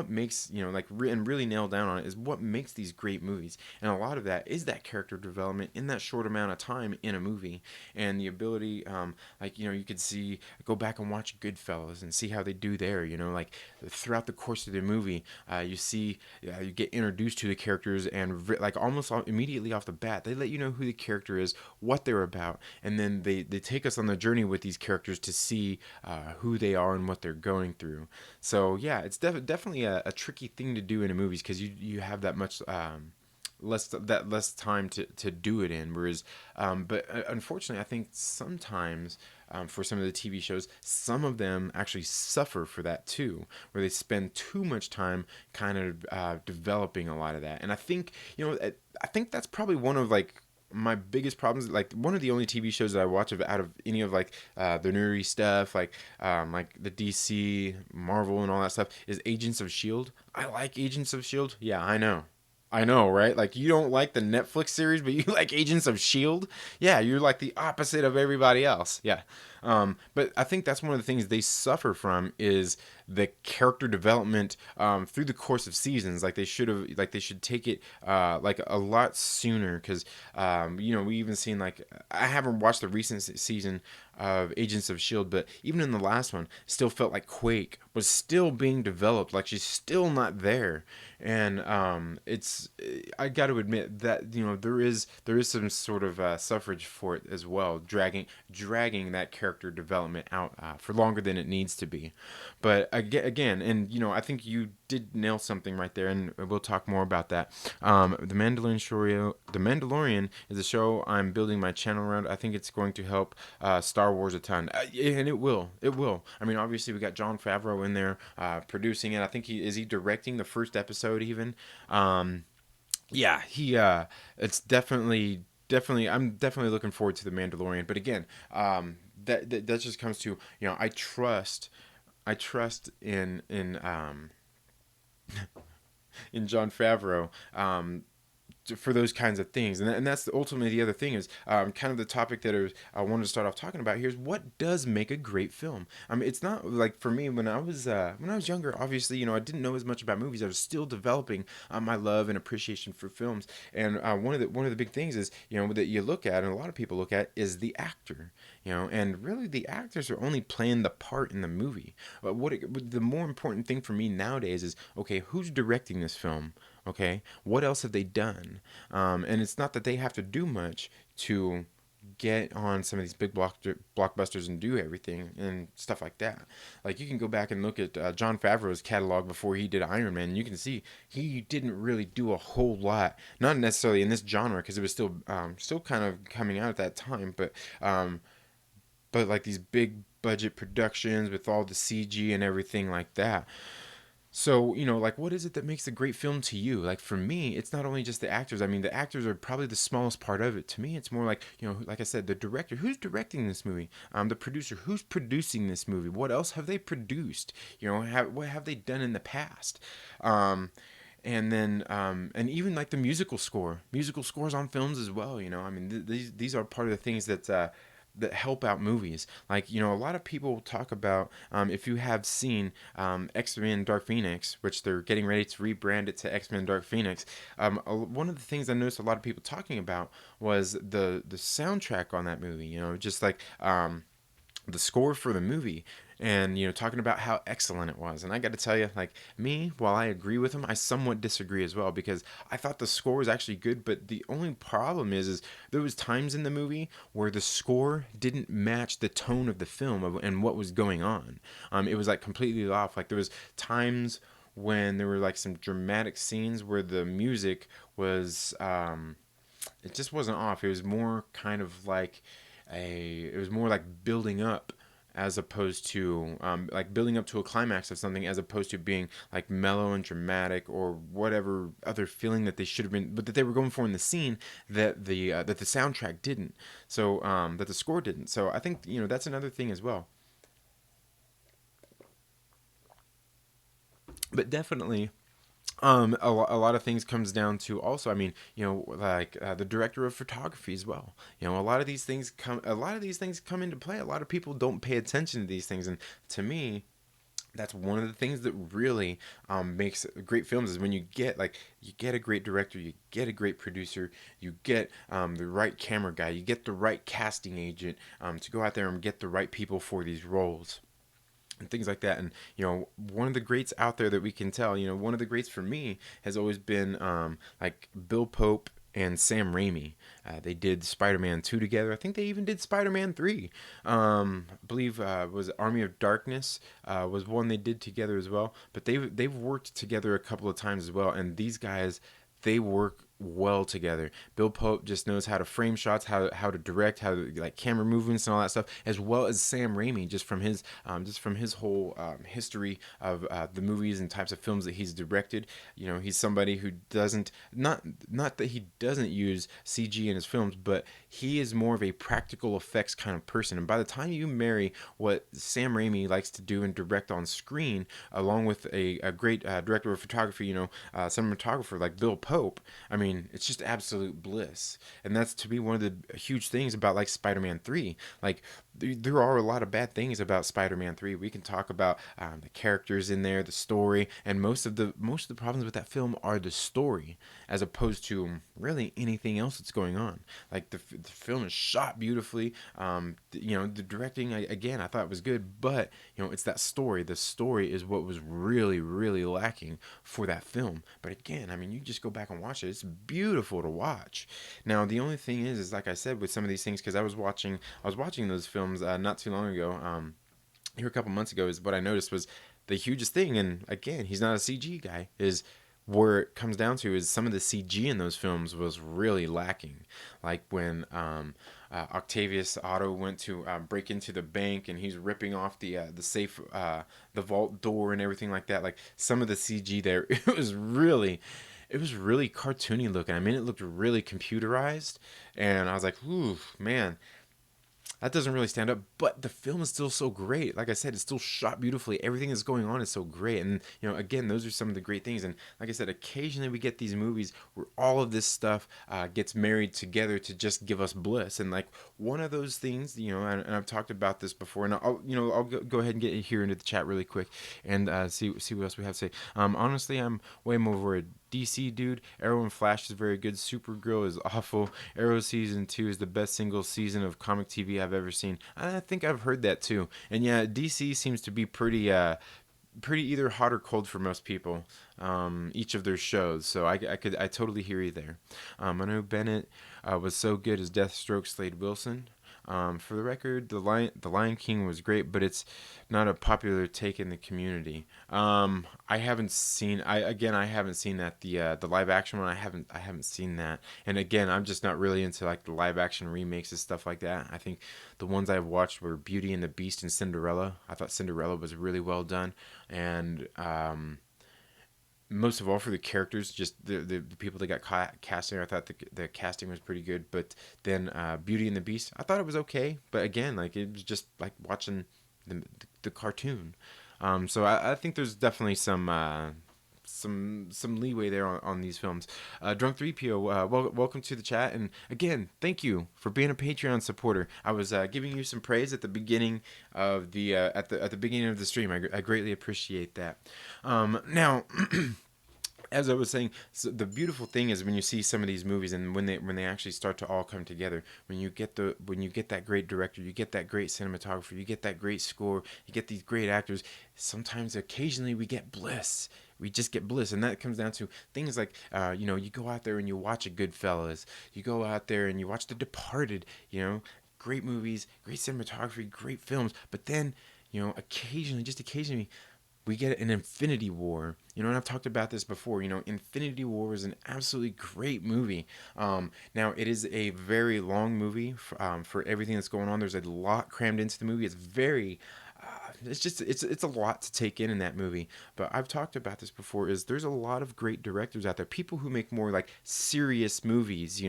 really nail down on it, is what makes these great movies. And a lot of that is that character development in that short amount of time in a movie, and the ability, you could go back and watch Goodfellas and see how they do there. Like throughout the course of the movie, you get introduced to the characters, and like almost immediately off the bat, they let you know who the character is, what they're about, and then they take us on the journey with these characters to see who they are and what they're going through. So yeah, it's definitely a tricky thing to do in a movies, because you have that much less time to do it in. Whereas, but unfortunately, I think sometimes for some of the TV shows, some of them actually suffer for that too, where they spend too much time kind of developing a lot of that. And I think, I think that's probably one of like my biggest problems. Like one of the only TV shows that I watch of out of any of like the nerdy stuff, like the DC, Marvel, and all that stuff, is Agents of Shield. I like Agents of Shield. Yeah, I know. I know, right? Like you don't like the Netflix series, but you like Agents of Shield. Yeah, you're like the opposite of everybody else. Yeah, but I think that's one of the things they suffer from is the character development through the course of seasons. Like they should take it like a lot sooner because we even seen like I haven't watched the recent season of Agents of Shield, but even in the last one, still felt like Quake was still being developed. Like she's still not there, and it's I got to admit that there is some sort of suffrage for it as well, dragging that character development out for longer than it needs to be. But again, and I think you did nail something right there, and we'll talk more about that. The Mandalorian is a show I'm building my channel around. I think it's going to help Star Wars a ton, and it will. It will. I mean, obviously we got Jon Favreau in there producing it. I think he directing the first episode even. Yeah, he. It's definitely. I'm definitely looking forward to the Mandalorian. But again, that just comes to I trust in Jon Favreau for those kinds of things, and that's ultimately the other thing is kind of the topic that I wanted to start off talking about here is what does make a great film. I mean, it's not like for me when I was younger. Obviously, I didn't know as much about movies. I was still developing my love and appreciation for films, and one of the big things is that you look at and a lot of people look at is the actor. And really the actors are only playing the part in the movie. But the more important thing for me nowadays is okay, who's directing this film? Okay, what else have they done? And it's not that they have to do much to get on some of these big blockbusters and do everything and stuff like that. Like you can go back and look at Jon Favreau's catalog before he did Iron Man, and you can see he didn't really do a whole lot, not necessarily in this genre because it was still kind of coming out at that time, but like these big budget productions with all the CG and everything like that. So, like what is it that makes a great film to you? Like for me, it's not only just the actors. I mean, the actors are probably the smallest part of it. To me, it's more like, like I said, the director, who's directing this movie? The producer, who's producing this movie? What else have they produced? What have they done in the past? And then and even like the musical scores on films as well. I mean, these are part of the things that help out movies. Like, a lot of people talk about, if you have seen X-Men Dark Phoenix, which they're getting ready to rebrand it to X-Men Dark Phoenix, one of the things I noticed a lot of people talking about was the soundtrack on that movie, just like the score for the movie, and talking about how excellent it was. And I got to tell you, like me, while I agree with him, I somewhat disagree as well, because I thought the score was actually good, but the only problem is there was times in the movie where the score didn't match the tone of the film and what was going on. It was like completely off. Like there was times when there were like some dramatic scenes where the music was it just wasn't off. It was more kind of like it was more like building up, as opposed to like building up to a climax of something, as opposed to being like mellow and dramatic or whatever other feeling that they should have been, but that they were going for in the scene, that the soundtrack didn't. So that the score didn't. So I think that's another thing as well. But definitely, a lot of things comes down to also, I mean, like the director of photography as well. A lot of these things come into play. A lot of people don't pay attention to these things, and to me, that's one of the things that really makes great films, is when you get a great director, you get a great producer, you get the right camera guy, you get the right casting agent to go out there and get the right people for these roles and things like that. And one of the greats out there that we can tell, one of the greats for me has always been like Bill Pope and Sam Raimi. They did Spider-Man 2 together. I think they even did Spider-Man 3. I believe was Army of Darkness was one they did together as well. But they've worked together a couple of times as well. And these guys, they work well together. Bill Pope just knows how to frame shots, how to direct, how to like camera movements and all that stuff, as well as Sam Raimi, just from his whole history of the movies and types of films that he's directed. You know, he's somebody who doesn't not that he doesn't use CG in his films, but he is more of a practical effects kind of person. And by the time you marry what Sam Raimi likes to do and direct on screen, along with a great director of photography, cinematographer like Bill Pope, I mean, it's just absolute bliss. And that's to be one of the huge things about like Spider-Man 3. Like, there are a lot of bad things about Spider-Man 3. We can talk about the characters in there, the story, and most of the problems with that film are the story, as opposed to really anything else that's going on. Like the film is shot beautifully. The directing again, I thought was good, but it's that story. The story is what was really, really lacking for that film. But again, I mean, you just go back and watch it. It's beautiful to watch. Now, the only thing is like I said with some of these things, because I was watching those films not too long ago. Here a couple months ago, is what I noticed was the hugest thing. And again, he's not a CG guy. Is where it comes down to is some of the CG in those films was really lacking. Like when Octavius Otto went to break into the bank and he's ripping off the safe, the vault door and everything like that. Like some of the CG there, it was really cartoony looking. I mean, it looked really computerized, and I was like, ooh, man, that doesn't really stand up, but the film is still so great. Like I said, it's still shot beautifully. Everything that's going on is so great. And, again, those are some of the great things. And like I said, occasionally we get these movies where all of this stuff gets married together to just give us bliss. And like one of those things, and I've talked about this before, and I'll go ahead and get here into the chat really quick and see what else we have to say. Honestly, I'm way more a DC dude. Arrow and Flash is very good. Supergirl is awful. Arrow season 2 is the best single season of comic TV I've ever seen. I think I've heard that too. And yeah, DC seems to be pretty either hot or cold for most people. Each of their shows. So I totally hear you there. I know Bennett was so good as Deathstroke Slade Wilson. For the record, the Lion King was great, but it's not a popular take in the community. I haven't seen. I haven't seen that the live action one. I haven't seen that. And again, I'm just not really into like the live action remakes and stuff like that. I think the ones I've watched were Beauty and the Beast and Cinderella. I thought Cinderella was really well done, and most of all for the characters, just the people that got casting. I thought the casting was pretty good, but then Beauty and the Beast, I thought it was okay, but again, like it was just like watching the cartoon. So I think there's definitely some leeway there on these films. Drunk 3PO, welcome to the chat, and again, thank you for being a Patreon supporter. I was giving you some praise at the beginning of the beginning of the stream. I greatly appreciate that. Now. As I was saying, so the beautiful thing is when you see some of these movies and when they actually start to all come together, when you get that great director, you get that great cinematographer, you get that great score, you get these great actors. Sometimes, occasionally, we get bliss. We just get bliss, and that comes down to things like, you go out there and you watch a Goodfellas, you go out there and you watch The Departed, great movies, great cinematography, great films, but then, just occasionally we get an Infinity War, and I've talked about this before. Infinity War is an absolutely great movie. Now it is a very long movie for everything that's going on. There's a lot crammed into the movie. It's very, it's a lot to take in that movie. But I've talked about this before. There's a lot of great directors out there, people who make more like serious movies.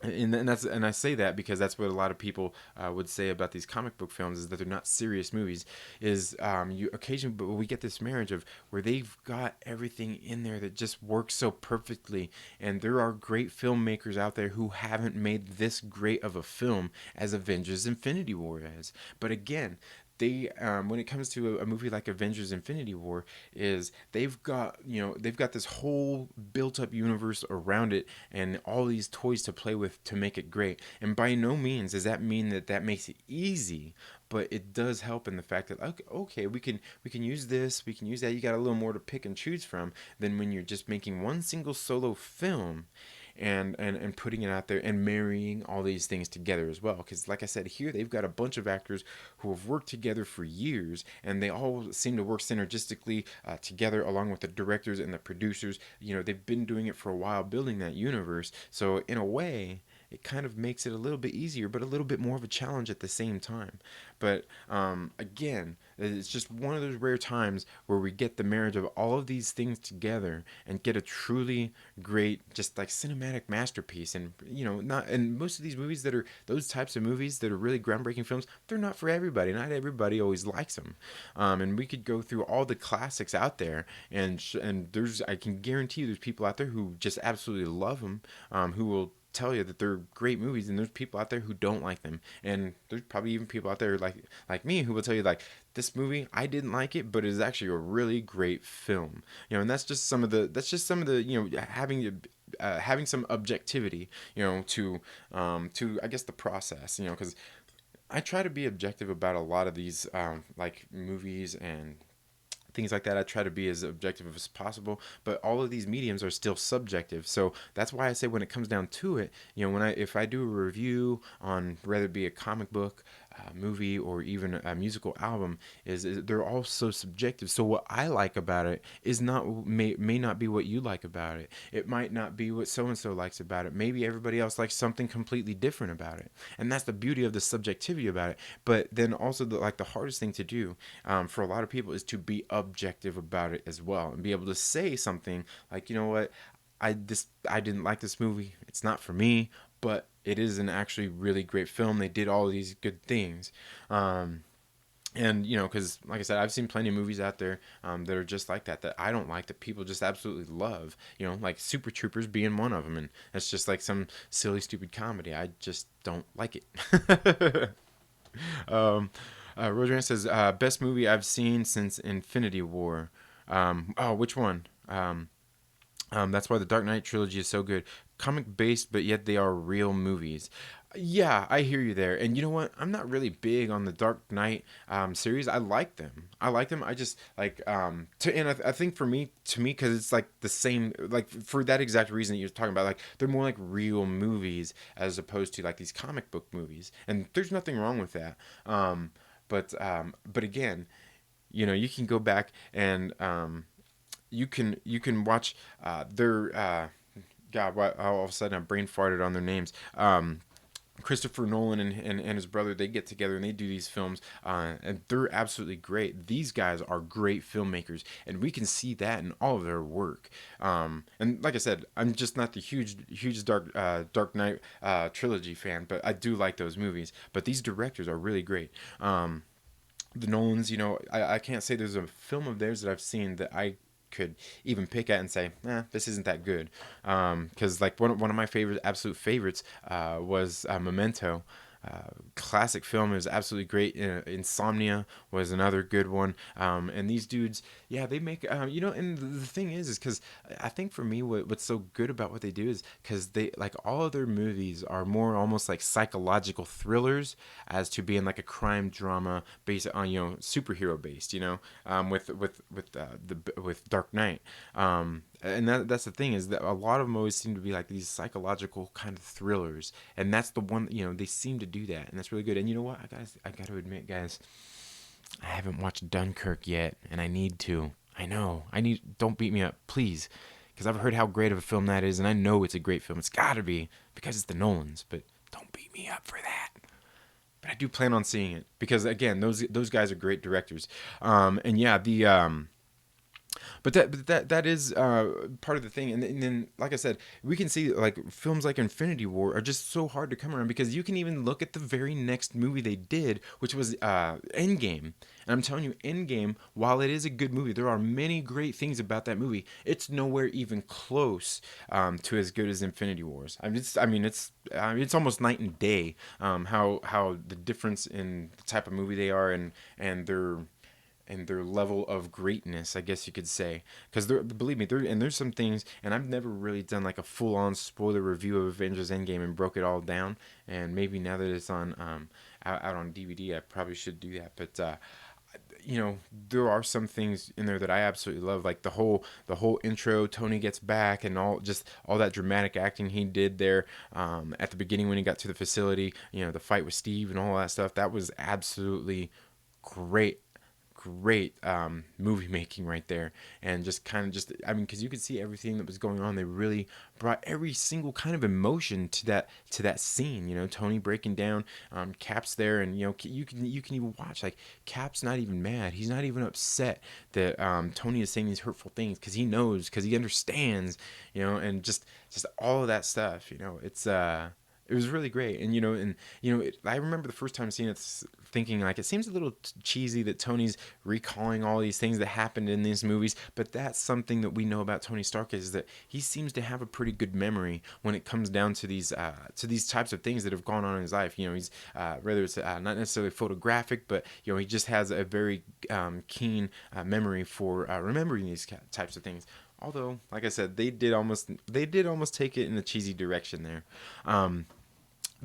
And I say that because that's what a lot of people would say about these comic book films, is that they're not serious movies. You occasionally, but we get this marriage of where they've got everything in there that just works so perfectly, and there are great filmmakers out there who haven't made this great of a film as Avengers: Infinity War is. But again, they when it comes to a movie like Avengers: Infinity War, is they've got this whole built up universe around it and all these toys to play with to make it great. And by no means does that mean that makes it easy, but it does help in the fact that okay, we can use this, we can use that. You got a little more to pick and choose from than when you're just making one single solo film. and putting it out there and marrying all these things together as well. Because like I said, here they've got a bunch of actors who have worked together for years, and they all seem to work synergistically together, along with the directors and the producers. They've been doing it for a while, building that universe. So in a way, it kind of makes it a little bit easier, but a little bit more of a challenge at the same time. But again, it's just one of those rare times where we get the marriage of all of these things together and get a truly great, just like cinematic masterpiece. And not and most of these movies that are those types of movies that are really groundbreaking films, they're not for everybody. Not everybody always likes them. And we could go through all the classics out there, and I can guarantee you there's people out there who just absolutely love them, who will tell you that they're great movies, and there's people out there who don't like them, and there's probably even people out there like me who will tell you like, this movie I didn't like it, but it is actually a really great film. And that's just some of the having some objectivity, to I guess the process, because I try to be objective about a lot of these like movies and things like that. I try to be as objective as possible, but all of these mediums are still subjective. So that's why I say when it comes down to it, if I do a review on whether it be a comic book, movie, or even a musical album, is they're all so subjective. So what I like about it is may not be what you like about it. It might not be what so and so likes about it. Maybe everybody else likes something completely different about it, and that's the beauty of the subjectivity about it. But then also the hardest thing to do, for a lot of people, is to be objective about it as well, and be able to say something like, you know what, I didn't like this movie. It's not for me, but it is an actually really great film. They did all these good things. And because like I said, I've seen plenty of movies out there that are just like that I don't like, that people just absolutely love. Like Super Troopers being one of them, and it's just like some silly, stupid comedy. I just don't like it. Rodran says, best movie I've seen since Infinity War. Which one? That's why the Dark Knight trilogy is so good. Comic based, but yet they are real movies. Yeah, I hear you there. And you know what? I'm not really big on the Dark Knight series. I like them. I just like and I think to me, because it's like the same, like for that exact reason that you're talking about. Like they're more like real movies as opposed to like these comic book movies. And there's nothing wrong with that. But again, you can go back and you can watch their God. All of a sudden I brain farted on their names. Christopher Nolan and his brother, they get together and they do these films, and they're absolutely great. These guys are great filmmakers, and we can see that in all of their work. And like I said, I'm just not the huge Dark Knight trilogy fan, but I do like those movies. But these directors are really great. The Nolans, I can't say there's a film of theirs that I've seen that I could even pick at and say, this isn't that good. Because like one of my absolute favorites was Memento. Classic film. It was absolutely great. Insomnia was another good one. And these dudes, yeah, they make, and the thing is because I think for me, what's so good about what they do is because they, like, all of their movies are more almost like psychological thrillers as to being like a crime drama based on, superhero based, with Dark Knight. And that's the thing, is that a lot of them always seem to be like these psychological kind of thrillers, and that's the one, they seem to do that, and that's really good. And you know what, I got to admit, guys, I haven't watched Dunkirk yet, and I need to. I know I need. Don't beat me up, please, because I've heard how great of a film that is, and I know it's a great film. It's got to be, because it's the Nolans, but don't beat me up for that. But I do plan on seeing it, because again, those guys are great directors. And yeah, but that is part of the thing. And then, like I said, we can see like films like Infinity War are just so hard to come around, because you can even look at the very next movie they did, which was Endgame. And I'm telling you, Endgame, while it is a good movie, there are many great things about that movie. It's nowhere even close to as good as Infinity Wars. It's almost night and day, how the difference in the type of movie they are, and their level of greatness, I guess you could say. Because believe me, there's some things, and I've never really done like a full-on spoiler review of Avengers Endgame and broke it all down. And maybe now that it's on out on DVD, I probably should do that. But you know, there are some things in there that I absolutely love, like the whole intro. Tony gets back and all that dramatic acting he did there at the beginning when he got to the facility. You know, the fight with Steve and all that stuff. That was absolutely great, great movie making right there. And just kind of just, I mean, because you could see everything that was going on. They really brought every single kind of emotion to that scene. You know, Tony breaking down, Cap's there, and you know, you can even watch, like, Cap's not even mad. He's not even upset that Tony is saying these hurtful things, because he knows, because he understands. You know, and just all of that stuff. You know, it was really great. And I remember the first time seeing it, thinking, like, it seems a little cheesy that Tony's recalling all these things that happened in these movies, but that's something that we know about Tony Stark, is that he seems to have a pretty good memory when it comes down to these types of things that have gone on in his life. You know, he's whether it's not necessarily photographic, but you know, he just has a very keen memory for remembering these types of things. Although, like I said, they did almost take it in the cheesy direction there.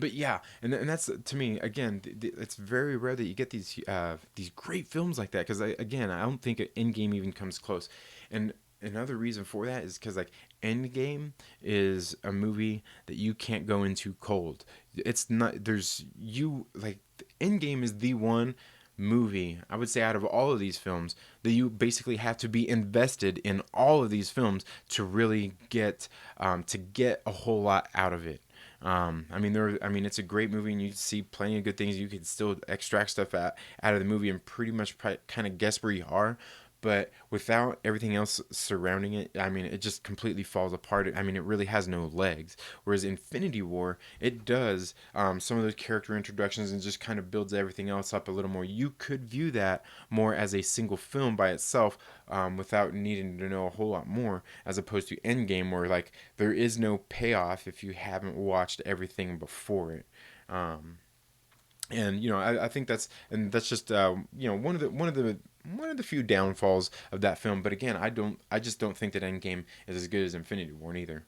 But yeah, and that's, to me, again, it's very rare that you get these great films like that, because again, I don't think Endgame even comes close. And another reason for that is because, like, Endgame is a movie that you can't go into cold. It's not, there's you like Endgame is the one movie, I would say, out of all of these films, that you basically have to be invested in all of these films to really get a whole lot out of it. I mean, it's a great movie, and you see plenty of good things. You could still extract stuff out of the movie and pretty much kind of guess where you are. But without everything else surrounding it, I mean, it just completely falls apart. I mean, it really has no legs. Whereas Infinity War, it does some of those character introductions and just kind of builds everything else up a little more. You could view that more as a single film by itself, without needing to know a whole lot more, as opposed to Endgame, where, like, there is no payoff if you haven't watched everything before it. Um, and I think that's just one of the few downfalls of that film. But again, I just don't think that Endgame is as good as Infinity War either.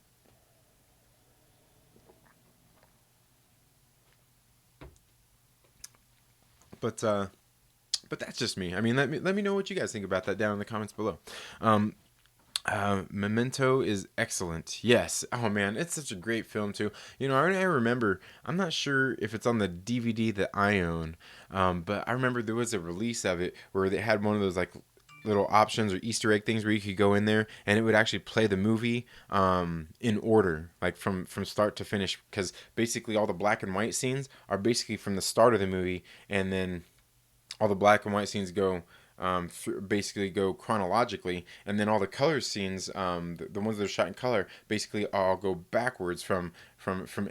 But that's just me. I mean, let me know what you guys think about that down in the comments below. Um, Memento is excellent. Yes. Oh man, it's such a great film too. I remember. I'm not sure if it's on the DVD that I own, but I remember there was a release of it where they had one of those, like, little options or Easter egg things where you could go in there and it would actually play the movie in order, like from start to finish. Because basically all the black and white scenes are basically from the start of the movie, and then all the black and white scenes basically go chronologically, and then all the color scenes, the ones that are shot in color, basically all go backwards from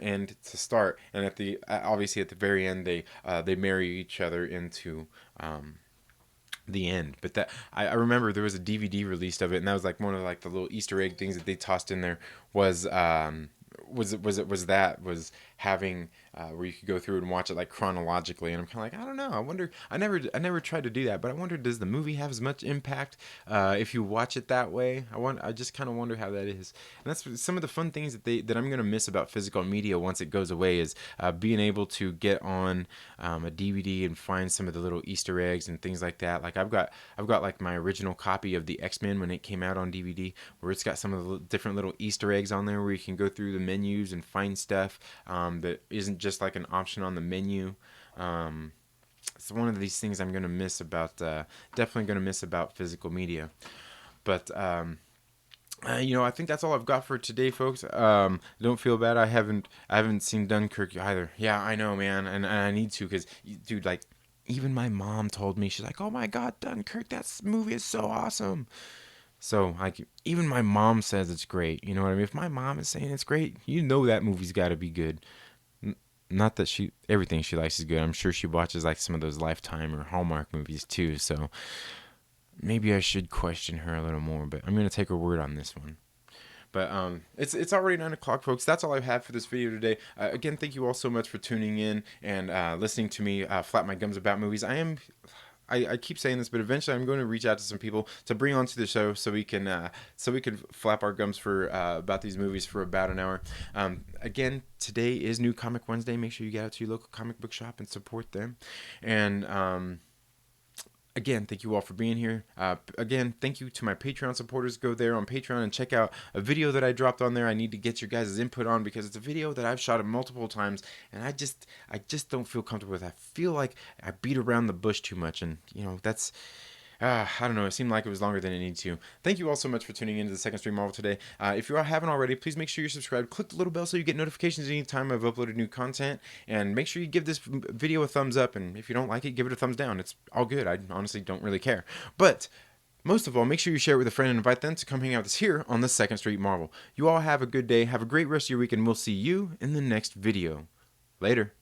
end to start. And obviously at the very end, they marry each other into the end. But I remember there was a DVD released of it, and that was like one of, like, the little Easter egg things that they tossed in there was was having where you could go through and watch it, like, chronologically. And I'm kind of like, I don't know, I wonder, I never tried to do that, but I wonder, does the movie have as much impact if you watch it that way? I just kind of wonder how that is. And that's some of the fun things that I'm gonna miss about physical media once it goes away, is being able to get on a DVD and find some of the little Easter eggs and things like that. Like, I've got like my original copy of the X-Men when it came out on DVD, where it's got some of the different little Easter eggs on there where you can go through the menus and find stuff that isn't just like an option on the menu. It's one of these things I'm gonna miss about definitely gonna miss about physical media. But I think that's all I've got for today, folks. Don't feel bad. I haven't seen Dunkirk either. Yeah, I know, man, and I need to, because, dude, like, even my mom told me, she's like, "Oh my God, Dunkirk, that movie is so awesome." So, like, even my mom says it's great. You know what I mean? If my mom is saying it's great, that movie's got to be good. Not that everything she likes is good. I'm sure she watches, like, some of those Lifetime or Hallmark movies too. So maybe I should question her a little more. But I'm gonna take her word on this one. But it's already 9 o'clock, folks. That's all I have for this video today. Again, thank you all so much for tuning in and listening to me flap my gums about movies. I keep saying this, but eventually I'm going to reach out to some people to bring onto the show so we can flap our gums for about these movies for about an hour. Again, today is New Comic Wednesday. Make sure you get out to your local comic book shop and support them. And Again, thank you all for being here. Again, thank you to my Patreon supporters. Go there on Patreon and check out a video that I dropped on there. I need to get your guys' input on because it's a video that I've shot multiple times, and I just don't feel comfortable with it. I feel like I beat around the bush too much, and that's. I don't know. It seemed like it was longer than it needed to. Thank you all so much for tuning into the Second Stream Marvel today. If you haven't already, please make sure you're subscribed. Click the little bell so you get notifications anytime I've uploaded new content. And make sure you give this video a thumbs up. And if you don't like it, give it a thumbs down. It's all good. I honestly don't really care. But most of all, make sure you share it with a friend and invite them to come hang out with us here on the Second Street Marvel. You all have a good day. Have a great rest of your week, and we'll see you in the next video. Later.